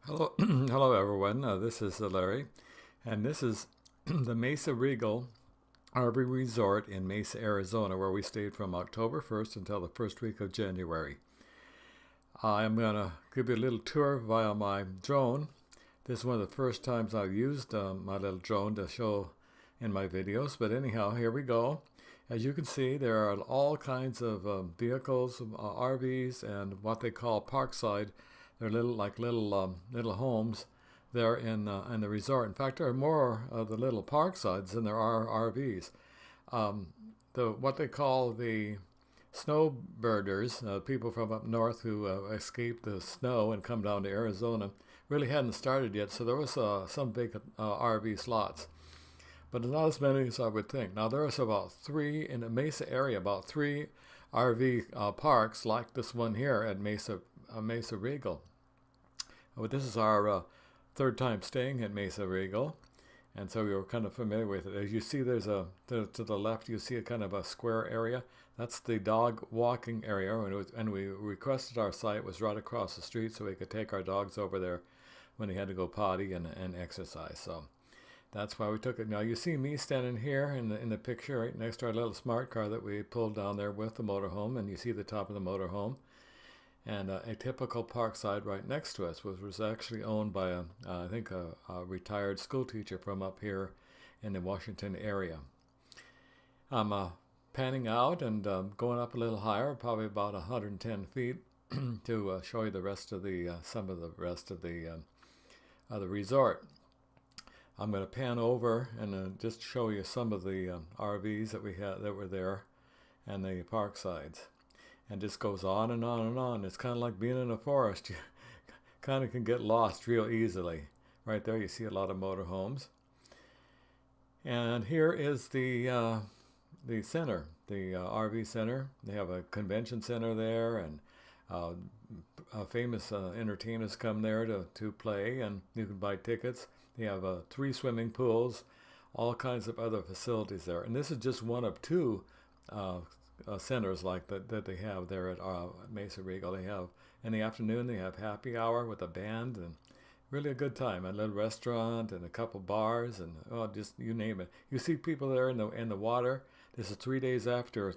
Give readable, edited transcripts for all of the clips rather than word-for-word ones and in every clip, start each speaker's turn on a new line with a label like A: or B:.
A: Hello, hello everyone. This is Larry, and this is the Mesa Regal RV Resort in Mesa, Arizona, where we stayed from October 1st until the first week of January. I'm going to give you a little tour via my drone. This is one of the first times I've used my little drone to show in my videos, but anyhow, here we go. As you can see, there are all kinds of vehicles, RVs, and what they call parkside. They're little homes there in the resort. In fact, there are more of the little parksides than there are RVs. What they call the snowbirders, people from up north who escaped the snow and come down to Arizona, really hadn't started yet. So there was some big RV slots, but not as many as I would think. Now there's about three in the Mesa area, about three RV parks like this one here at Mesa Regal. Well, this is our third time staying at Mesa Regal, and so we were kind of familiar with it. As you see, there's to the left, you see a kind of a square area. That's the dog walking area, and we requested our site was right across the street so we could take our dogs over there when they had to go potty and exercise. So that's why we took it. Now you see me standing here in the picture right next to our little smart car that we pulled down there with the motorhome, and you see the top of the motorhome. And a typical parkside right next to us was actually owned by I think a retired school teacher from up here in the Washington area. I'm panning out and going up a little higher, probably about 110 feet, to show you the rest of the some of the rest of the resort. I'm going to pan over and just show you some of the RVs that we had that were there, and the parksides. And just goes on and on and on. It's kind of like being in a forest. You kind of can get lost real easily. Right there you see a lot of motorhomes. And here is the center, the RV center. They have a convention center there, and famous entertainers come there to play, and you can buy tickets. They have 3 swimming pools, all kinds of other facilities there. And this is just one of 2 centers like that they have there at Mesa Regal. They have in the afternoon they have happy hour with a band, and really a good time. A little restaurant and a couple bars, and just you name it. You see people there in the water. This is 3 days after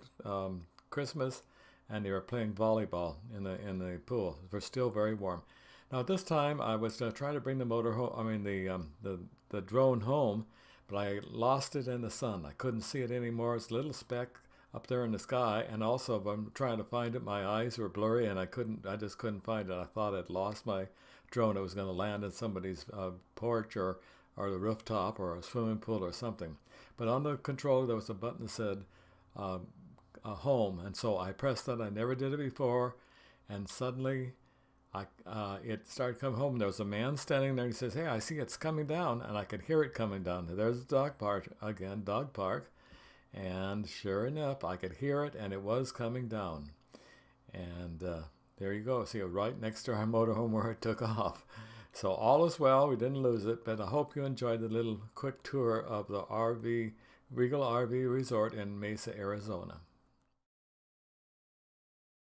A: Christmas, and they were playing volleyball in the pool. It was still very warm. Now at this time I was trying to bring the the drone home, but I lost it in the sun. I couldn't see it anymore. It's a little speck up there in the sky, and also I'm trying to find it. My eyes were blurry, and I just couldn't find it. I thought I'd lost my drone. It was going to land in somebody's porch or the rooftop or a swimming pool or something. But on the controller there was a button that said home, and so I pressed that. I never did it before, and suddenly it started coming home. There was a man standing there, and he says, "Hey, I see it's coming down," and I could hear it coming down. There's the dog park again, dog park. And sure enough, I could hear it, and it was coming down. And there you go. See it right next to our motorhome where it took off. So all is well. We didn't lose it, but I hope you enjoyed the little quick tour of the Regal RV Resort in Mesa, Arizona.